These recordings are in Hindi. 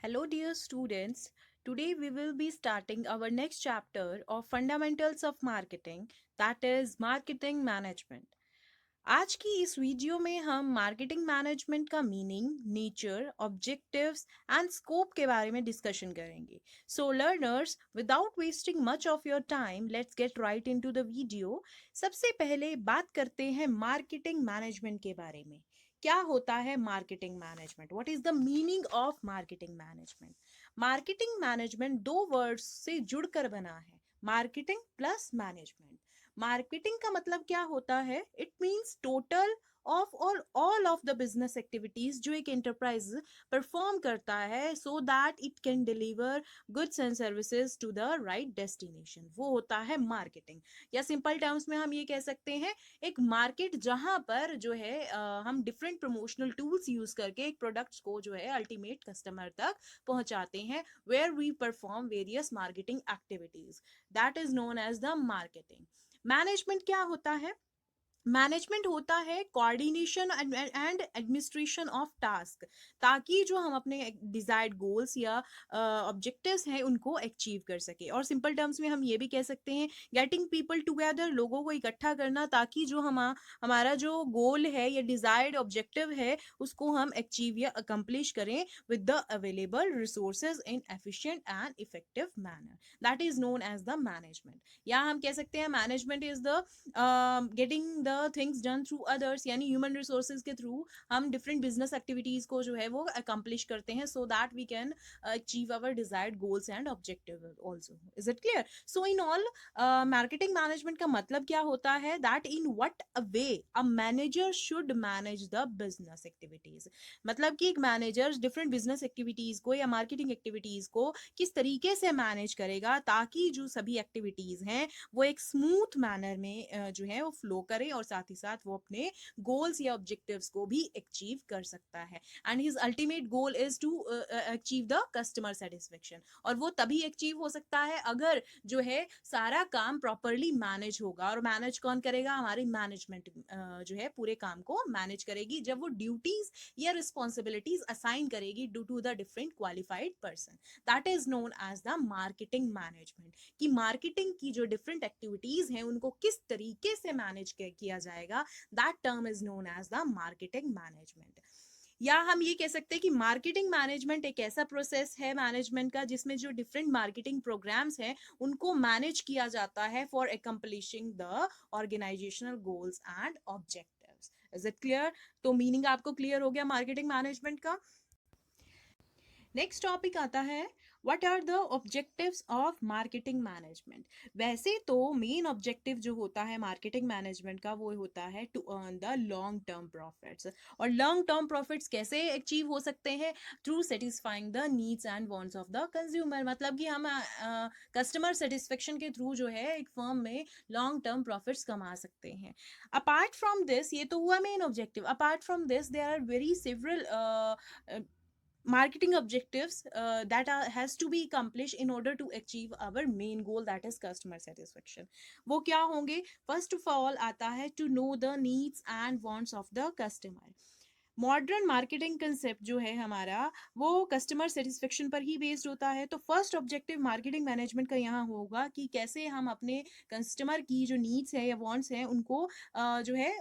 Hello, dear students. Today we will be starting our next chapter of Fundamentals of Marketing, that is Marketing Management. आज की इस वीडियो में हम मार्केटिंग मैनेजमेंट का meaning, nature, objectives and scope के बारे में डिस्कशन करेंगे. सो learners, without wasting much of your time, let's get right into the video. सबसे पहले बात करते हैं मार्केटिंग मैनेजमेंट के बारे में. क्या होता है marketing management? What is the meaning of marketing management? Marketing management दो वर्ड्स से जुड़कर बना है, मार्केटिंग प्लस मैनेजमेंट. मार्केटिंग का मतलब क्या होता है? It means total of all of the business activities जो एक एंटरप्राइज परफॉर्म करता है so that it can deliver goods and services to the right destination, वो होता है मार्केटिंग. या सिंपल टर्म्स में हम ये कह सकते हैं, एक मार्केट जहां पर जो है हम डिफरेंट प्रमोशनल टूल्स यूज करके एक प्रोडक्ट्स को जो है अल्टीमेट कस्टमर तक पहुंचाते हैं, where we perform various marketing activities. That is known as the marketing. Management क्या होता है? मैनेजमेंट होता है coordination and administration of task, ताकि जो हम अपने डिजायर्ड गोल्स या ऑब्जेक्टिव्स हैं उनको अचीव कर सके. और सिंपल टर्म्स में हम ये भी कह सकते हैं, गेटिंग पीपल टुगेदर, लोगों को इकट्ठा करना, ताकि जो हमारा जो गोल है या डिजायर्ड ऑब्जेक्टिव है उसको हम अचीव या अकम्प्लिश करें with the available resources in efficient and effective manner. That is known as the management. या हम कह सकते हैं management is the getting the things done through others, यानी ह्यूमन रिसोर्सेज के थ्रू हम डिफरेंट बिजनेस एक्टिविटीज को जो है वो अकम्प्लिश करते हैं so that we can achieve our desired goals and objective also. Is it clear? So in all, marketing management का मतलब क्या होता है? That in what a way a manager should manage the business activities. मतलब कि एक मैनेजर डिफरेंट बिजनेस एक्टिविटीज को या मार्केटिंग एक्टिविटीज को किस तरीके से मैनेज करेगा ताकि जो सभी एक्टिविटीज हैं वो एक स्मूथ मैनर में जो है वो फ्लो करे, और साथ ही साथ वो अपने गोल्स या ऑब्जेक्टिव्स को भी अचीव कर सकता है. And his ultimate goal is to achieve the customer satisfaction. और वो तभी अचीव हो सकता है अगर जो है सारा काम प्रॉपरली मैनेज होगा. और मैनेज कौन करेगा? हमारी मैनेजमेंट जो है पूरे काम को मैनेज करेगी, जब वो ड्यूटीज या रिस्पॉन्सिबिलिटीज असाइन करेगी do to the different qualified person. That is known as the marketing management. कि मार्केटिंग की जो डिफरेंट एक्टिविटीज हैं उनको किस तरीके से मैनेज किया जाएगा, that term is known as the marketing management. या हम ये कह सकते हैं कि मार्केटिंग मैनेजमेंट एक ऐसा प्रोसेस है मैनेजमेंट का जिसमें जो डिफरेंट मार्केटिंग प्रोग्राम्स हैं उनको मैनेज किया जाता है for accomplishing the organizational goals and objectives. Is it clear? तो मीनिंग आपको क्लियर हो गया मार्केटिंग मैनेजमेंट का. नेक्स्ट टॉपिक आता है, what are the objectives of marketing management. वैसे तो मेन ऑब्जेक्टिव जो होता है मार्केटिंग मैनेजमेंट का वो होता है to earn the long term profits. और लॉन्ग टर्म प्रॉफिट्स कैसे अचीव हो सकते हैं? Through satisfying the needs and wants of the consumer. मतलब कि हम कस्टमर सेटिस्फेक्शन के थ्रू जो है एक फर्म में लॉन्ग टर्म प्रॉफिट्स कमा सकते हैं. अपार्ट फ्रॉम दिस, ये तो हुआ main objective. Apart from this there are very several marketing objectives that has to be accomplished in order to achieve our main goal, that is customer satisfaction. वो क्या होंगे? first of all आता है to know the needs and wants of the customer. Modern marketing concept जो है हमारा वो कस्टमर सेटिस्फेक्शन पर ही बेस्ड होता है. तो फर्स्ट ऑब्जेक्टिव मार्केटिंग मैनेजमेंट का यहाँ होगा कि कैसे हम अपने कस्टमर की जो नीड्स है या वांट्स हैं उनको जो है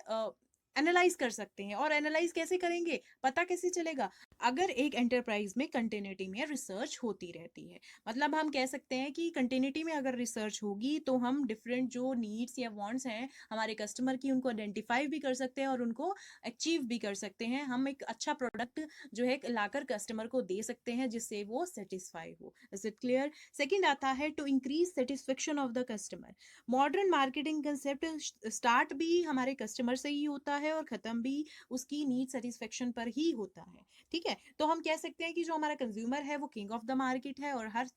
एनालाइज कर सकते हैं. और एनालाइज कैसे करेंगे? पता कैसे चलेगा? अगर एक एंटरप्राइज में कंटिन्यूटी में रिसर्च होती रहती है. मतलब हम कह सकते हैं कि कंटिन्यूटी में अगर रिसर्च होगी तो हम डिफरेंट जो नीड्स या वांट्स हैं हमारे कस्टमर की उनको आइडेंटिफाई भी कर सकते हैं और उनको अचीव भी कर सकते हैं. हम एक अच्छा प्रोडक्ट जो है लाकर कस्टमर को दे सकते हैं जिससे वो सेटिस्फाई हो. Is it clear? सेकंड आता है to increase satisfaction of the customer. Modern marketing concept start भी हमारे कस्टमर से ही होता है और खत्म भी उसकी नीड सेटिस्फेक्शन पर ही होता है. ठीक है? तो हम कह सकते हैं कि जो हमारा कंज्यूमर है वो किंग ऑफ द मार्केट है और हर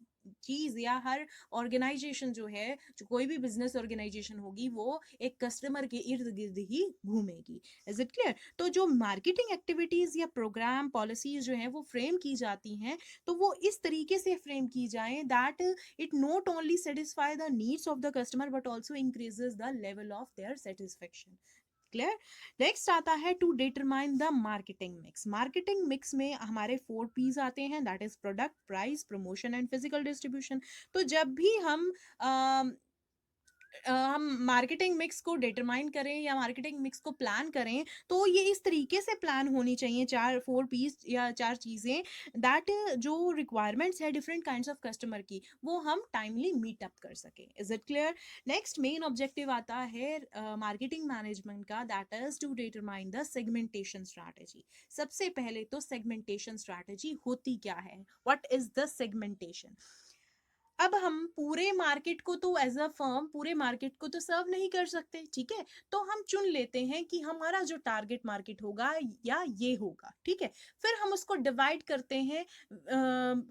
चीज या हर ऑर्गेनाइजेशन जो है, जो कोई भी बिजनेस ऑर्गेनाइजेशन होगी वो एक कस्टमर के इर्द गिर्द ही घूमेगी. Is it clear? तो जो मार्केटिंग एक्टिविटीज या प्रोग्राम पॉलिसीज जो है वो फ्रेम की जाती हैं तो वो इस तरीके से फ्रेम की जाए that it not only satisfy the needs of the customer but also increases the level of their satisfaction. Clear? Next आता है to determine the marketing mix. Marketing mix में हमारे 4 P's आते हैं, that is product, price, promotion and physical distribution. तो जब भी हम मार्केटिंग मिक्स को डिटरमाइन करें या मार्केटिंग मिक्स को प्लान करें, तो ये इस तरीके से प्लान होनी चाहिए, 4 पीस या 4 चीज़ें, दैट जो रिक्वायरमेंट्स है डिफरेंट काइंड्स ऑफ कस्टमर की, वो हम टाइमली मीट अप कर सकें। Is it clear? Next main objective आता है मार्केटिंग मैनेजमेंट का, that is to determine the segmentation strategy. सबसे पहले तो सेगमेंटेशन स्ट्रैटेजी होती क्या है, व्हाट इज द सेगमेंटेशन? अब हम पूरे मार्केट को तो एज अ फर्म पूरे मार्केट को तो सर्व नहीं कर सकते, ठीक है? तो हम चुन लेते हैं कि हमारा जो टारगेट मार्केट होगा या ये होगा, ठीक है? फिर हम उसको डिवाइड करते हैं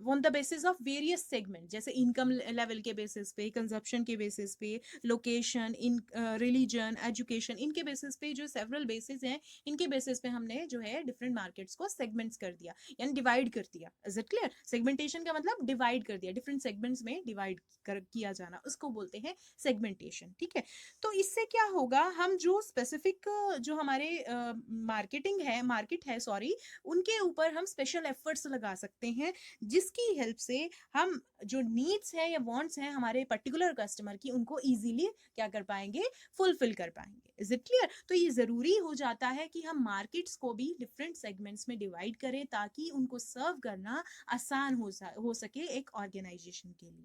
on the basis of various segment, जैसे इनकम लेवल के बेसिस पे, कंजप्शन के बेसिस पे, लोकेशन, इन रिलीजन, एजुकेशन, इनके बेसिस पे, जो सेवरल बेसिस हैं, इनके बेसिस पे हमने जो है डिफरेंट मार्केट्स को सेगमेंट्स कर दिया, यानी डिवाइड कर दिया। Is it clear? सेगमेंटेशन का मतलब डिवाइड कर दिया, डिफरेंट सेगमेंट्स में डिवाइड किया जाना, उसको बोलते हैं सेगमेंटेशन, ठीक है? तो इससे क्या होगा, हम जो स्पेसिफिक जो हमारे मार्केट है, सॉरी, उनके ऊपर हम स्पेशल एफर्ट्स लगा सकते हैं, जिसकी हेल्प से हम जो नीड्स है या वांट्स हैं हमारे पर्टिकुलर कस्टमर की, उनको इजीली क्या कर पाएंगे, फुलफिल कर पाएंगे। Is it clear? तो ये जरूरी हो जाता है कि हम मार्केट्स को भी डिफरेंट सेगमेंट्स में डिवाइड करें, ताकि उनको सर्व करना आसान हो सके एक ऑर्गेनाइजेशन के लिए।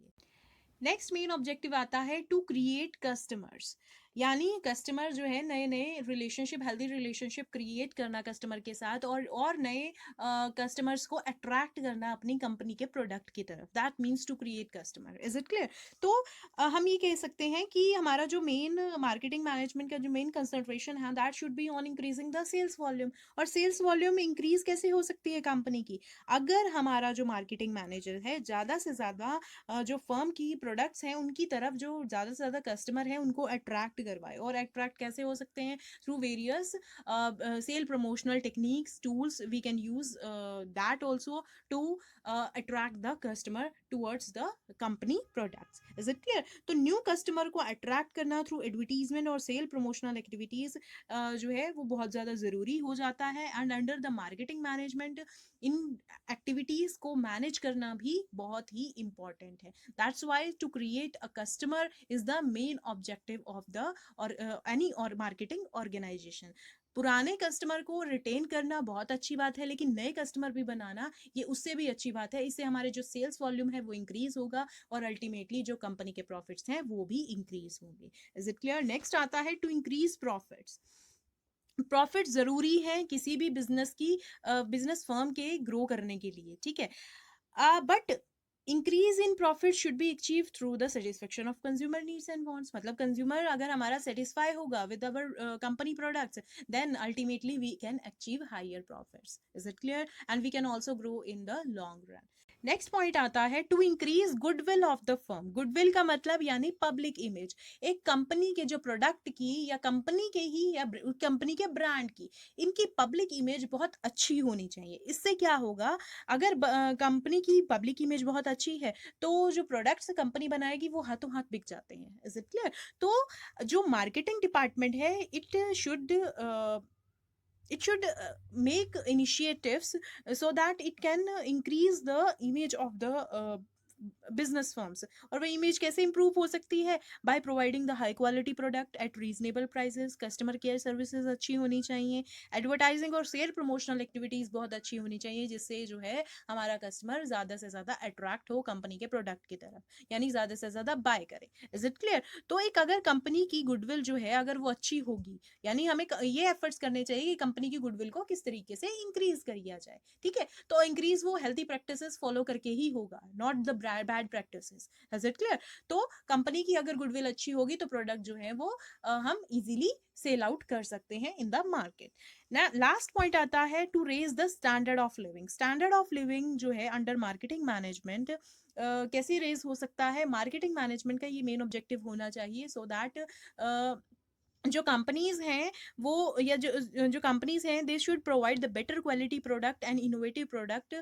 नेक्स्ट मेन ऑब्जेक्टिव आता है टू क्रिएट कस्टमर्स, यानी कस्टमर जो है, नए नए रिलेशनशिप, हेल्दी रिलेशनशिप क्रिएट करना कस्टमर के साथ, और नए कस्टमर्स को अट्रैक्ट करना अपनी कंपनी के प्रोडक्ट की तरफ, that means to create customer. Is it clear? तो हम ये कह सकते हैं कि हमारा जो मेन मार्केटिंग मैनेजमेंट का जो मेन कंसंट्रेशन है, that should be on increasing the sales volume. और सेल्स वॉल्यूम इंक्रीज कैसे हो सकती है कंपनी की? अगर हमारा जो मार्केटिंग मैनेजर है ज़्यादा से ज़्यादा जो फर्म की प्रोडक्ट्स हैं उनकी तरफ जो ज़्यादा से ज़्यादा कस्टमर हैं उनको अट्रैक्ट करवाए। और अट्रैक्ट कैसे हो सकते हैं? Through various sale promotional techniques, tools we can use that also to attract the customer towards the company products. Is it clear? तो न्यू कस्टमर को अट्रैक्ट करना थ्रू एडवर्टीजमेंट और सेल प्रमोशनल एक्टिविटीज़ जो है वो बहुत ज़्यादा ज़रूरी हो जाता है। And under the marketing management इन एक्टिविटीज को मैनेज करना भी बहुत ही इंपॉर्टेंट है। That's why to create a customer is the main objective of the और एनी और मार्केटिंग ऑर्गेनाइजेशन। पुराने कस्टमर को रिटेन करना बहुत अच्छी बात है, लेकिन नए कस्टमर भी बनाना ये उससे भी अच्छी बात है। इससे हमारे जो सेल्स वॉल्यूम है वो इंक्रीज होगा, और अल्टीमेटली जो कंपनी के प्रॉफिट्स हैं वो भी इंक्रीज होंगे। Is it clear? नेक्स्ट आता है टू इंक्रीज प्रॉफिट्स। प्रॉफिट ज़रूरी है किसी भी बिजनेस फर्म के ग्रो करने के लिए, ठीक है? But increase in profit should be achieve through the satisfaction of consumer needs and wants. मतलब कंज्यूमर अगर हमारा सेटिस्फाई होगा with our company products, then ultimately we can achieve higher profits. Is it clear? And we can also grow in the long run. Next point आता है to increase goodwill of the firm. Goodwill का मतलब यानी पब्लिक इमेज। एक कंपनी के जो प्रोडक्ट की या कंपनी के ही या कंपनी के ब्रांड की, इनकी पब्लिक इमेज बहुत अच्छी होनी चाहिए। इससे क्या होगा, अगर कंपनी की पब्लिक इमेज बहुत अच्छी है, तो जो प्रोडक्ट्स कंपनी बनाएगी वो हाथों हाथ बिक जाते हैं। Is it clear? तो जो मार्केटिंग डिपार्टमेंट है, it should make initiatives so that it can increase the image of the business firms. और वो इमेज कैसे इंप्रूव हो सकती है? By providing the high quality product at reasonable prices, customer care services अच्छी होनी चाहिए, एडवर्टाइजिंग और सेल प्रमोशनल एक्टिविटीज बहुत अच्छी होनी चाहिए, जिससे जो है हमारा कस्टमर ज़्यादा से ज़्यादा अट्रैक्ट हो कंपनी के प्रोडक्ट की तरफ, यानी ज़्यादा से ज़्यादा बाय करे। Is it clear? तो एक अगर कंपनी की गुडविल जो है अगर वो अच्छी होगी, यानी हमें ये एफर्ट्स करने चाहिए कि कंपनी की गुडविल को किस तरीके से इंक्रीज किया जाए, ठीक है? तो इंक्रीज वो हेल्थी प्रैक्टिसेस फॉलो करके ही होगा, not the bad practices. Is it clear? तो कंपनी की अगर गुडविल अच्छी होगी तो प्रोडक्ट जो है वो हम इजीली सेल आउट कर सकते हैं in the market. Last point आता है to raise the standard of living. Standard of living जो है अंडर मार्केटिंग मैनेजमेंट कैसे रेज हो सकता है? मार्केटिंग मैनेजमेंट का ये मेन ऑब्जेक्टिव होना चाहिए, सो दैट जो कंपनीज हैं वो, या जो कंपनीज हैं, they should provide the better quality product and innovative product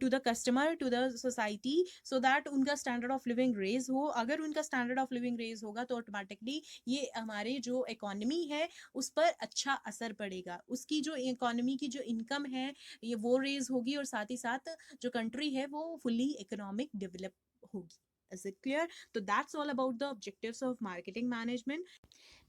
to the customer, to the society, so that उनका स्टैंडर्ड ऑफ लिविंग रेज हो। अगर उनका स्टैंडर्ड ऑफ लिविंग रेज होगा तो ऑटोमेटिकली ये हमारे जो इकोनॉमी है उस पर अच्छा असर पड़ेगा, उसकी जो इकोनॉमी की जो इनकम है ये वो रेज होगी, और साथ ही साथ जो कंट्री है वो फुली इकोनॉमिक डेवलप होगी। Is it clear? तो that's all about the objectives of marketing management.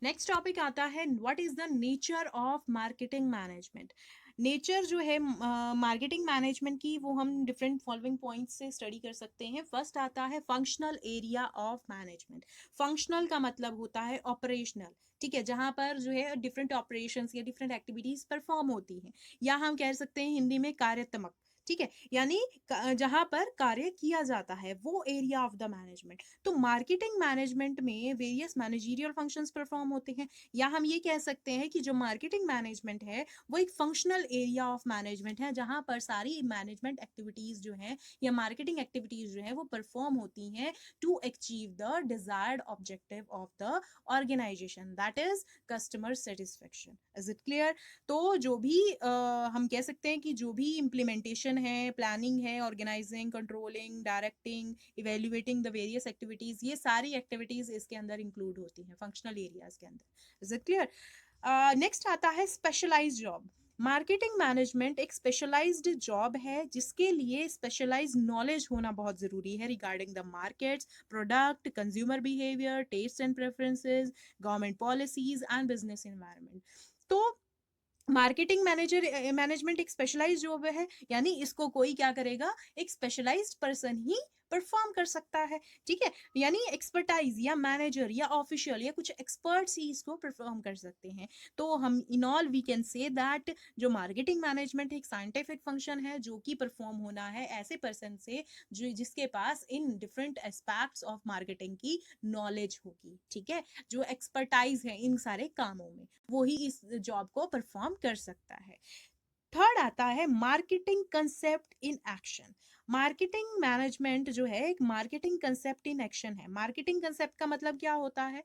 Next topic आता है, what is the nature of marketing management. Nature जो है मार्केटिंग मैनेजमेंट की, वो हम डिफरेंट फॉलोइंग पॉइंट्स से स्टडी कर सकते हैं। फर्स्ट आता है functional area of management. Functional का मतलब होता है ऑपरेशनल, ठीक है, जहां पर जो है डिफरेंट ऑपरेशंस या डिफरेंट एक्टिविटीज परफॉर्म होती हैं, या हम कह सकते हैं हिंदी में कार्यात्मक, ठीक है, यानी जहां पर कार्य किया जाता है, वो एरिया ऑफ द मैनेजमेंट। तो मार्केटिंग मैनेजमेंट में वेरियस मैनेजरियल फंक्शंस परफॉर्म होते हैं, या हम ये कह सकते हैं कि जो मार्केटिंग मैनेजमेंट है वो एक फंक्शनल एरिया ऑफ मैनेजमेंट है, जहां पर सारी मैनेजमेंट एक्टिविटीज जो हैं या मार्केटिंग एक्टिविटीज जो हैं वो परफॉर्म होती हैं to achieve the desired objective of the organization, that is customer satisfaction. Is it clear? तो जो भी हम कह सकते हैं कि जो भी इम्प्लीमेंटेशन है, प्लानिंग है, organizing, controlling, directing, evaluating the various activities, ये सारी एक्टिविटीज इसके अंदर इंक्लूड होती हैं फंक्शनल एरियाज के अंदर। Is it clear? नेक्स्ट आता है स्पेशलाइज्ड जॉब। मार्केटिंग मैनेजमेंट एक स्पेशलाइज्ड जॉब है जिसके लिए स्पेशलाइज्ड नॉलेज होना बहुत जरूरी है regarding the markets, product, consumer behaviour, taste and preferences, government policies and business environment. तो मार्केटिंग मैनेजमेंट एक स्पेशलाइज्ड जॉब है, यानी इसको कोई क्या करेगा, एक स्पेशलाइज्ड पर्सन ही परफॉर्म कर सकता है, ठीक है, यानी एक्सपर्टाइज या मैनेजर या ऑफिशियल या कुछ एक्सपर्ट्स ही इसको परफॉर्म कर सकते हैं। तो हम in all we can say that जो मार्केटिंग मैनेजमेंट एक साइंटिफिक फंक्शन है जो कि परफॉर्म होना है ऐसे पर्सन से जो जिसके पास in different aspects of marketing की नॉलेज होगी, ठीक है, जो एक्सपर्टाइज है इन सारे कामों में, वो ही इस जॉब को परफॉर्म कर सकता है। थर्ड आता है marketing concept in action. Marketing management जो है एक मार्केटिंग कंसेप्ट इन एक्शन है। मार्केटिंग कंसेप्ट का मतलब क्या होता है?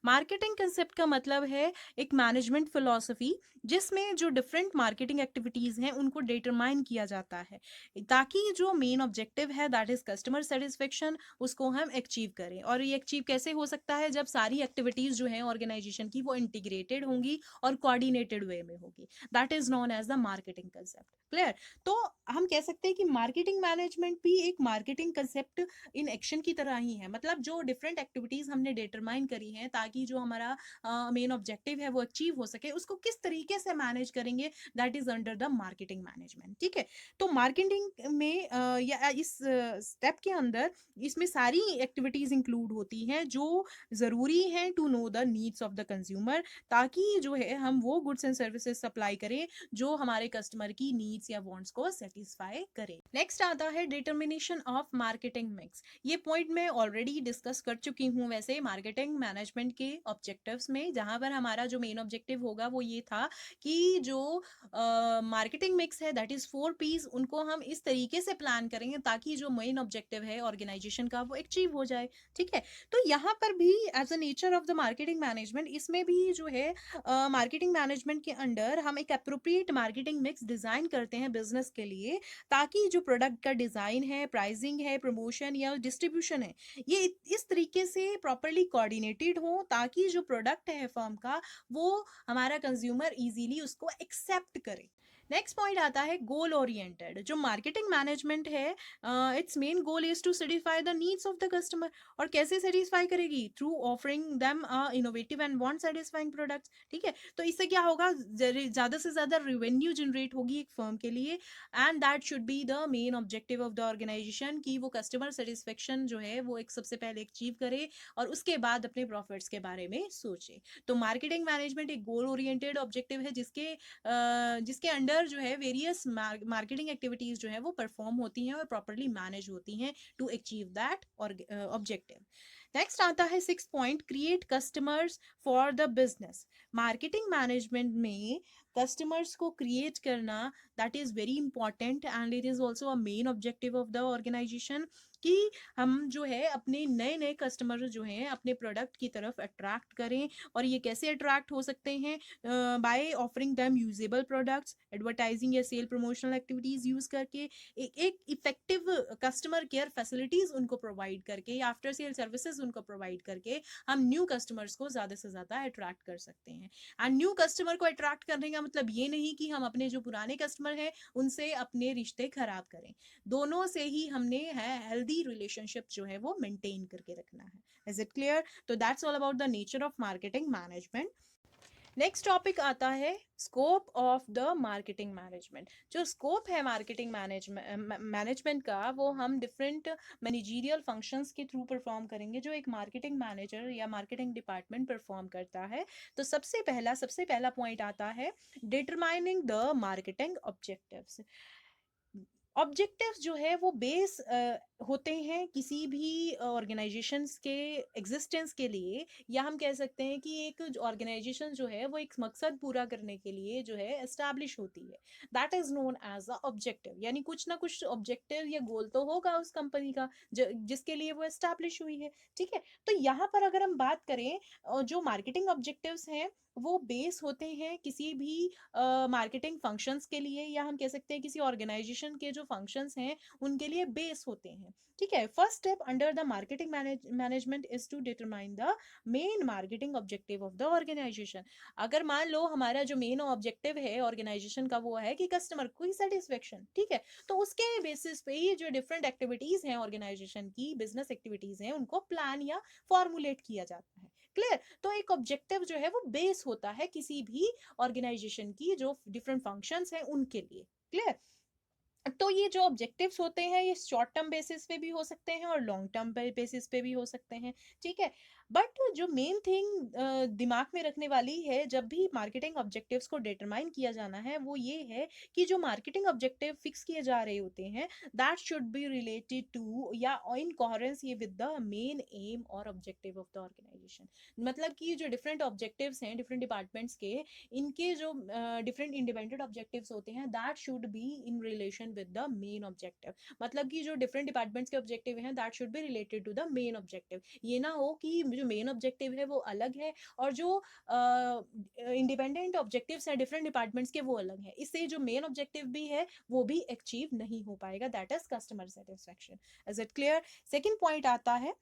मार्केटिंग कंसेप्ट का मतलब है एक मैनेजमेंट फिलॉसफी जिसमें जो डिफरेंट मार्केटिंग एक्टिविटीज हैं उनको डिटरमाइन किया जाता है ताकि जो मेन ऑब्जेक्टिव है दैट इज कस्टमर सेटिस्फेक्शन उसको हम अचीव करें। और ये अचीव कैसे हो सकता है? जब सारी एक्टिविटीज जो है ऑर्गेनाइजेशन की वो इंटीग्रेटेड होंगी और कोऑर्डिनेटेड वे में होगी, that is known as the marketing concept. Clear? तो हम कह सकते हैं कि मार्केटिंग मैनेजमेंट भी एक मार्केटिंग कंसेप्ट इन एक्शन की तरह ही है, मतलब जो डिफरेंट एक्टिविटीज हमने डिटरमाइन करी हैं ताकि जो हमारा मेन ऑब्जेक्टिव है वो अचीव हो सके, उसको किस तरीके से मैनेज करेंगे, that is under the marketing management, ठीक है। तो मार्केटिंग में या इस स्टेप के अंदर इसमें सारी एक्टिविटीज इंक्लूड होती हैं जो ज़रूरी हैं to know the needs of the consumer, ताकि जो है हम वो गुड्स एंड सर्विसेज सप्लाई करें जो हमारे कस्टमर की नीड्स या वांट्स को सेटिस्फाई करे। नेक्स्ट आता है डिटर्मिनेशन ऑफ मार्केटिंग मिक्स। ये पॉइंट मैं ऑलरेडी डिस्कस कर चुकी हूँ वैसे मार्केटिंग मैनेजमेंट के ऑब्जेक्टिव्स में, जहां पर हमारा जो मेन ऑब्जेक्टिव होगा वो ये था कि जो मार्केटिंग मिक्स है दैट इज 4 P's, उनको हम इस तरीके से प्लान करेंगे ताकि जो मेन ऑब्जेक्टिव है ऑर्गेनाइजेशन का वो अचीव हो जाए, ठीक है। तो यहाँ पर भी as a nature of the marketing management इसमें भी जो है मार्केटिंग मैनेजमेंट के अंडर हम एक अप्रोप्रिएट मार्केटिंग मिक्स डिजाइन करते हैं बिजनेस के लिए, ताकि जो प्रोडक्ट का डिजाइन है, प्राइसिंग है, प्रमोशन या डिस्ट्रीब्यूशन है, ये इस तरीके से प्रॉपरली कोऑर्डिनेटेड हो ताकि जो प्रोडक्ट है फर्म का वो हमारा कंज्यूमर इजीली उसको एक्सेप्ट करे। नेक्स्ट पॉइंट आता है गोल ओरिएंटेड। जो मार्केटिंग मैनेजमेंट है its main goal is to satisfy the needs of the customer. और कैसे सेटिस्फाई करेगी? Through offering them innovative and want satisfying products, ठीक है। तो इससे क्या होगा? ज्यादा से ज्यादा रेवेन्यू जनरेट होगी एक फर्म के लिए, and that should be the main objective of the organisation कि वो कस्टमर सेटिस्फेक्शन जो है वो एक सबसे पहले अचीव करे और उसके बाद अपने प्रॉफिट्स के बारे में सोचे। तो मार्केटिंग मैनेजमेंट एक गोल ओरिएंटेड ऑब्जेक्टिव है जिसके अंडर जो है वेरियस मार्केटिंग एक्टिविटीज जो है वो परफॉर्म होती हैं और प्रॉपरली मैनेज होती हैं to achieve that objective. Next आता है 6 point, create customers for the business. Marketing management में कस्टमर्स को क्रिएट करना, that is very important and it is also a main objective of the organisation कि हम जो है अपने नए नए कस्टमर जो हैं अपने प्रोडक्ट की तरफ अट्रैक्ट करें। और ये कैसे अट्रैक्ट हो सकते हैं? By offering them usable products, advertising या सेल प्रमोशनल एक्टिविटीज़ यूज़ करके, एक इफेक्टिव कस्टमर केयर फैसिलिटीज़ उनको प्रोवाइड करके या आफ्टर सेल सर्विसेज उनको प्रोवाइड करके हम न्यू कस्टमर्स को ज़्यादा से ज़्यादा अट्रैक्ट कर सकते हैं। एंड न्यू कस्टमर को अट्रैक्ट करने का मतलब ये नहीं कि हम अपने जो पुराने कस्टमर हैं उनसे अपने रिश्ते खराब करें। दोनों से ही हमने है हेल्दी रिलेशनशिप जो है वो मेंटेन करके रखना है। Is it clear? तो that's all about the nature of marketing management. Next topic आता है scope of the marketing management. जो स्कोप है मार्केटिंग मैनेजमेंट का वो हम डिफरेंट मैनेजरियल फंक्शंस के थ्रू परफॉर्म करेंगे जो एक मार्केटिंग मैनेजर या मार्केटिंग डिपार्टमेंट परफॉर्म करता है। तो सबसे पहला पॉइंट आता है determining the marketing objectives. Objectives जो है वो बेस होते हैं किसी भी ऑर्गेनाइजेशंस के एग्जिस्टेंस के लिए, या हम कह सकते हैं कि एक ऑर्गेनाइजेशन जो है वो एक मकसद पूरा करने के लिए जो है एस्टैब्लिश होती है। That is known as a objective, यानी कुछ ना कुछ ऑब्जेक्टिव या गोल तो होगा उस कंपनी का जिसके लिए वो एस्टैब्लिश हुई है। ठीक है, तो यहाँ पर अगर हम बात करें जो मार्केटिंग ऑब्जेक्टिव्स हैं वो बेस होते हैं किसी भी मार्केटिंग फंक्शंस के लिए, या हम कह सकते हैं किसी ऑर्गेनाइजेशन के जो फंक्शंस हैं उनके लिए बेस होते हैं। ठीक है, first step under the marketing management is to determine the main marketing objective of the organisation. अगर मान लो हमारा जो मेन ऑब्जेक्टिव है ऑर्गेनाइजेशन का वो है कि कस्टमर को सेटिस्फेक्शन, ठीक है, तो उसके बेसिस पे ही जो डिफरेंट एक्टिविटीज हैं ऑर्गेनाइजेशन की, बिजनेस एक्टिविटीज हैं, उनको प्लान या फॉर्मुलेट किया जाता है। क्लियर? तो एक ऑब्जेक्टिव जो है वो बेस होता है किसी भी ऑर्गेनाइजेशन की जो डिफरेंट फंक्शंस हैं उनके लिए। क्लियर? तो ये जो ऑब्जेक्टिव्स होते हैं ये शॉर्ट टर्म बेसिस पे भी हो सकते हैं और लॉन्ग टर्म बेसिस पे भी हो सकते हैं। ठीक है, बट जो मेन थिंग दिमाग में रखने वाली है जब भी मार्केटिंग ऑब्जेक्टिव्स को डिटरमाइन किया जाना है वो ये है कि जो मार्केटिंग ऑब्जेक्टिव फिक्स किए जा रहे होते हैं that should be related to या in coherence with the main aim और ऑब्जेक्टिव ऑफ द ऑर्गेनाइजेशन। मतलब कि जो डिफरेंट ऑब्जेक्टिव्स हैं डिफरेंट डिपार्टमेंट्स के, इनके जो डिफरेंट इंडिपेंडेंट ऑब्जेक्टिव्स होते हैं that should be in relation with the main objective. मतलब कि जो डिफरेंट डिपार्टमेंट्स के ऑब्जेक्टिव हैं that should be related to the main objective. ये ना हो कि जो मेन ऑब्जेक्टिव है वो अलग है और जो इंडिपेंडेंट ऑब्जेक्टिव्स हैं डिफरेंट डिपार्टमेंट्स के वो अलग है। इससे जो मेन ऑब्जेक्टिव भी है वो भी अचीव नहीं हो पाएगा, that is customer satisfaction. Is it clear? Second point आता है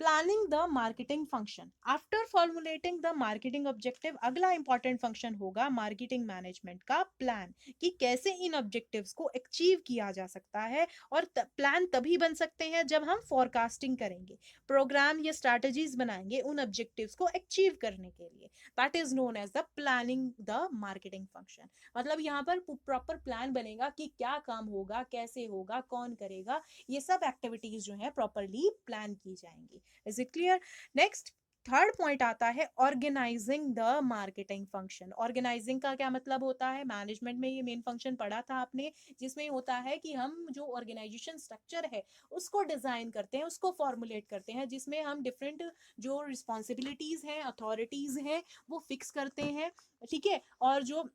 planning the marketing function. After formulating the marketing objective अगला इंपॉर्टेंट फंक्शन होगा मार्केटिंग मैनेजमेंट का प्लान, कि कैसे इन ऑब्जेक्टिव्स को अचीव किया जा सकता है। और प्लान तभी बन सकते हैं जब हम फॉरकास्टिंग करेंगे, प्रोग्राम या स्ट्रैटेजीज बनाएंगे उन ऑब्जेक्टिव्स को अचीव करने के लिए। That is known as the planning the marketing function. मतलब यहाँ पर प्रॉपर प्लान बनेगा कि क्या काम होगा, कैसे होगा, कौन करेगा, ये सब एक्टिविटीज जो है प्रॉपरली प्लान की जाएंगी। Is it clear? Next third point आता है organising the marketing function. Organising का क्या मतलब होता है? मैनेजमेंट में ये मेन फंक्शन पढ़ा था आपने, जिसमें होता है कि हम जो ऑर्गेनाइजेशन स्ट्रक्चर है उसको डिजाइन करते हैं, उसको फॉर्मुलेट करते हैं, जिसमें हम डिफरेंट जो रिस्पॉन्सिबिलिटीज हैं, अथॉरिटीज हैं, वो फिक्स करते हैं। ठीक है, और जो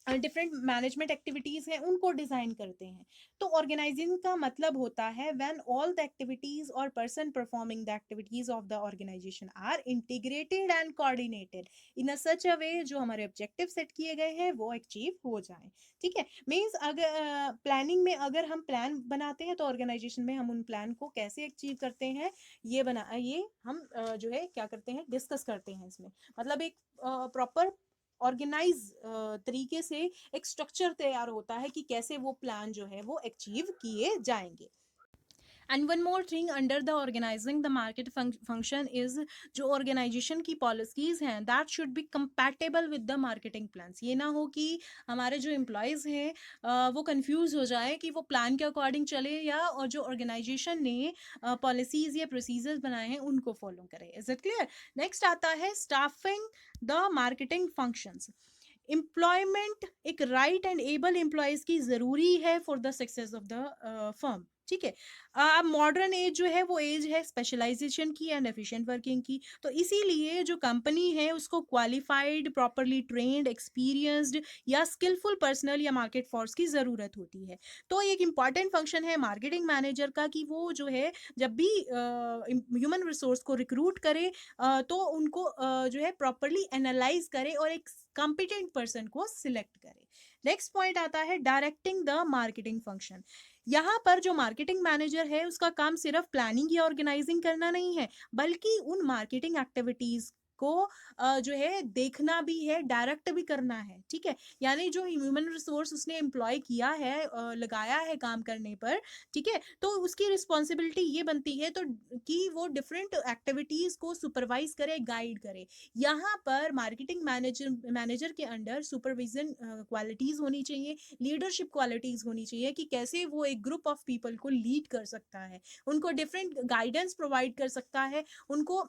डिफरेंट मैनेजमेंट एक्टिविटीज हैं उनको डिजाइन करते हैं। तो ऑर्गेनाइजिंग का मतलब होता है व्हेन ऑल द एक्टिविटीज और person performing the activities of the organisation are integrated and coordinated in a such a way जो हमारे ऑब्जेक्टिव सेट किए गए हैं वो अचीव हो जाए। ठीक है, मीन्स अगर प्लानिंग में अगर हम प्लान बनाते हैं तो ऑर्गेनाइजेशन में हम उन प्लान को कैसे अचीव करते हैं ये हम जो है क्या करते हैं, डिस्कस करते हैं इसमें। मतलब एक प्रॉपर ऑर्गेनाइज तरीके से एक स्ट्रक्चर तैयार होता है कि कैसे वो प्लान जो है वो अचीव किए जाएंगे। And one more thing under the organising the market function is जो ऑर्गेनाइजेशन की पॉलिसीज हैं that should be compatible with the marketing plans. ये ना हो कि हमारे जो एम्प्लॉयज़ हैं वो कंफ्यूज हो जाए कि वो प्लान के अकॉर्डिंग चले या और जो ऑर्गेनाइजेशन ने पॉलिसीज या प्रोसीजर्स बनाए हैं उनको फॉलो करें। Is it clear? नेक्स्ट आता है staffing the marketing functions. Employment एक राइट एंड एबल एम्प्लॉयज़ की ज़रूरी है for the success of the firm. ठीक है। अब मॉडर्न एज जो है वो एज है स्पेशलाइजेशन की एंड एफिशिएंट वर्किंग की, तो इसीलिए जो कंपनी है उसको क्वालिफाइड, प्रॉपरली ट्रेन्ड, एक्सपीरियंस्ड या स्किलफुल पर्सनल या मार्केट फोर्स की ज़रूरत होती है। तो एक इम्पॉर्टेंट फंक्शन है मार्केटिंग मैनेजर का कि वो जो है जब भी ह्यूमन रिसोर्स को रिक्रूट करे तो उनको जो है प्रॉपरली एनालाइज करे और एक कॉम्पिटेंट पर्सन को सिलेक्ट करे। नेक्स्ट पॉइंट आता है डायरेक्टिंग द मार्केटिंग फंक्शन। यहाँ पर जो मार्केटिंग मैनेजर है उसका काम सिर्फ प्लानिंग या ऑर्गेनाइजिंग करना नहीं है, बल्कि उन मार्केटिंग एक्टिविटीज को जो है देखना भी है, डायरेक्ट भी करना है। ठीक है, यानी जो ह्यूमन रिसोर्स उसने एम्प्लॉय किया है, लगाया है काम करने पर, ठीक है, तो उसकी रिस्पॉन्सिबिलिटी ये बनती है तो कि वो डिफरेंट एक्टिविटीज को सुपरवाइज करे, गाइड करे। यहाँ पर मार्केटिंग मैनेजर मैनेजर के अंडर सुपरविजन क्वालिटीज होनी चाहिए, लीडरशिप क्वालिटीज होनी चाहिए कि कैसे वो एक ग्रुप ऑफ पीपल को लीड कर सकता है, उनको डिफरेंट गाइडेंस प्रोवाइड कर सकता है, उनको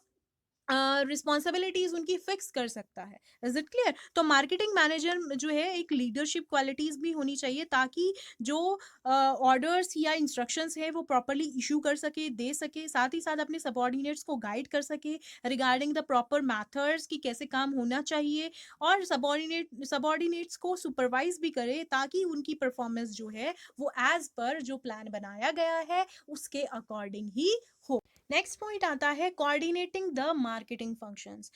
रिस्पॉन्सिबिलिटीज उनकी फिक्स कर सकता है। Is it clear? तो मार्केटिंग मैनेजर जो है एक लीडरशिप क्वालिटीज भी होनी चाहिए ताकि जो ऑर्डर्स या इंस्ट्रक्शंस है वो प्रॉपरली इशू कर सके, दे सके, साथ ही साथ अपने सबॉर्डिनेट्स को गाइड कर सके रिगार्डिंग द प्रॉपर मैथड्स कि कैसे काम होना चाहिए, और सबॉर्डिनेट्स को सुपरवाइज भी करे ताकि उनकी परफॉर्मेंस जो है वो एज पर जो प्लान बनाया गया है उसके अकॉर्डिंग ही हो। नेक्स्ट पॉइंट आता है coordinating the marketing functions.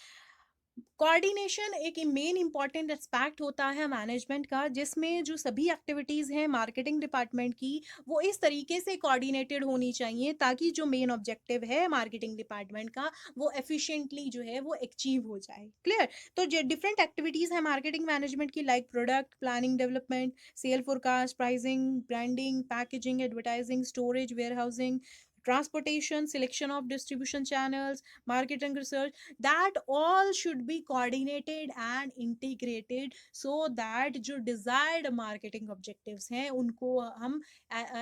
Coordination एक मेन इंपॉर्टेंट एस्पेक्ट होता है मैनेजमेंट का, जिसमें जो सभी एक्टिविटीज़ हैं मार्केटिंग डिपार्टमेंट की वो इस तरीके से कोऑर्डिनेटेड होनी चाहिए ताकि जो मेन ऑब्जेक्टिव है मार्केटिंग डिपार्टमेंट का वो एफिशिएंटली जो है वो अचीव हो जाए। क्लियर? तो जो डिफरेंट एक्टिविटीज़ हैं मार्केटिंग मैनेजमेंट की, like product planning development, sale forecast, pricing, branding, packaging, advertising, storage, warehousing, transportation, selection of distribution channels, marketing research, that all should be coordinated and integrated so that जो desired marketing objectives हैं उनको हम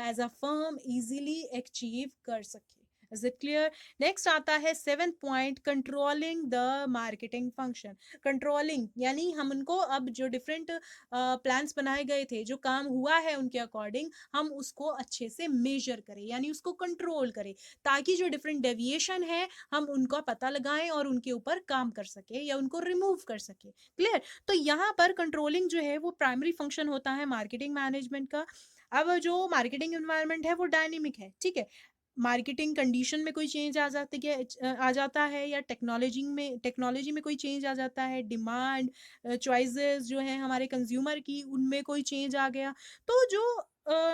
as a firm easily achieve कर सकें। Is it clear? नेक्स्ट आता है seventh point, controlling the marketing function. Controlling यानी हम उनको अब जो डिफरेंट प्लान्स बनाए गए थे, जो काम हुआ है उनके अकॉर्डिंग, हम उसको अच्छे से मेजर करें यानी उसको कंट्रोल करें ताकि जो डिफरेंट डेविएशन है हम उनका पता लगाएं और उनके ऊपर काम कर सके या उनको रिमूव कर सके। क्लियर? तो यहाँ पर कंट्रोलिंग जो है वो प्राइमरी फंक्शन होता है मार्केटिंग मैनेजमेंट का। अब जो मार्केटिंग एनवायरनमेंट है वो डायनेमिक है। ठीक है, मार्केटिंग कंडीशन में कोई चेंज आ जाती है, आ जाता है, या टेक्नोलॉजी में कोई चेंज आ जाता है, डिमांड चॉइसेस जो है हमारे कंज्यूमर की उनमें कोई चेंज आ गया, तो जो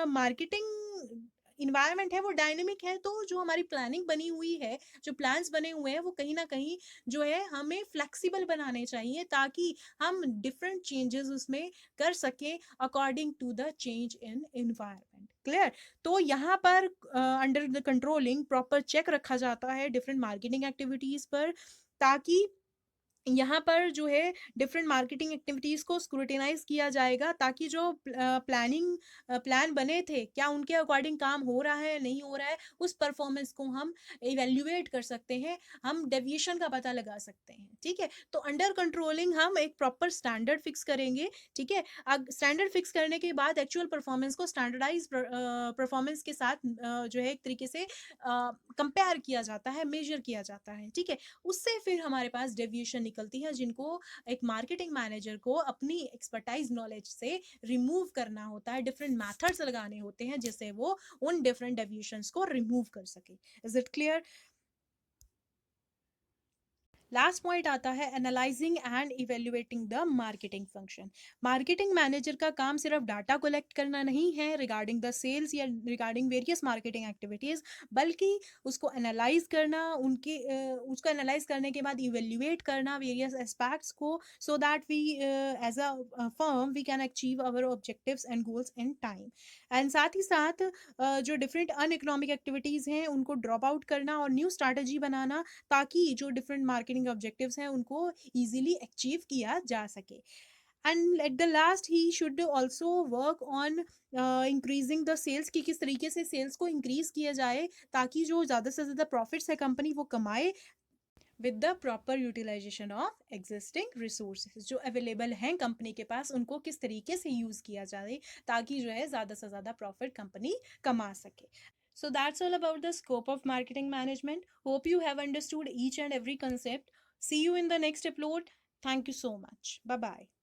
मार्केटिंग इन्वायरमेंट है वो डायनेमिक है। तो जो हमारी प्लानिंग बनी हुई है, जो प्लान्स बने हुए हैं वो कहीं ना कहीं जो है हमें फ्लेक्सिबल बनाने चाहिए ताकि हम डिफरेंट चेंजेस उसमें कर सकें according to the change in environment. Clear? तो यहाँ पर under the controlling proper check रखा जाता है डिफरेंट मार्केटिंग एक्टिविटीज पर ताकि यहाँ पर जो है डिफरेंट मार्केटिंग एक्टिविटीज़ को स्क्रूटिनाइज किया जाएगा ताकि जो प्लान बने थे क्या उनके अकॉर्डिंग काम हो रहा है नहीं हो रहा है, उस परफॉर्मेंस को हम इवेल्युएट कर सकते हैं, हम डेविएशन का पता लगा सकते हैं। ठीक है, तो अंडर कंट्रोलिंग हम एक प्रॉपर स्टैंडर्ड फिक्स करेंगे। ठीक है, स्टैंडर्ड फिक्स करने के बाद एक्चुअल परफॉर्मेंस को स्टैंडर्डाइज परफॉर्मेंस के साथ जो है एक तरीके से कंपेयर किया जाता है, मेजर किया जाता है। ठीक है, उससे फिर हमारे पास डेविएशन निकलती है जिनको एक मार्केटिंग मैनेजर को अपनी एक्सपर्टाइज नॉलेज से रिमूव करना होता है, डिफरेंट मेथड्स लगाने होते हैं जिससे वो उन डिफरेंट डेविएशंस को रिमूव कर सके। Is it clear? Last point आता है analysing and evaluating the marketing function. Marketing manager का काम सिर्फ डाटा कलेक्ट करना नहीं है रिगार्डिंग द सेल्स या रिगार्डिंग वेरियस मार्केटिंग एक्टिविटीज, बल्कि उसको एनालाइज करना, उनके उसको एनालाइज करने के बाद इवेल्युएट करना वेरियस एस्पेक्ट्स को, so that we as a firm we can achieve our objectives and goals in time. And साथ ही साथ जो डिफरेंट अन इकोनॉमिक एक्टिविटीज़ हैं उनको ड्रॉप आउट करना और न्यू स्ट्रैटेजी बनाना ताकि जो डिफरेंट मार्केटिंग ऑब्जेक्टिव्स हैं उनको इजीली अचीव किया जा सके। And at the last he should also work on increasing the sales, कि किस तरीके से सेल्स को इंक्रीज किया जाए ताकि जो ज़्यादा से ज़्यादा प्रॉफिट्स है कंपनी वो कमाए with the proper utilisation of existing resources जो अवेलेबल हैं कंपनी के पास, उनको किस तरीके से यूज़ किया जाए ताकि जो है ज़्यादा से ज़्यादा प्रॉफिट कंपनी कमा सके। So that's all about the scope of marketing management. Hope you have understood each and every concept. See you in the next upload. Thank you so much. Bye bye.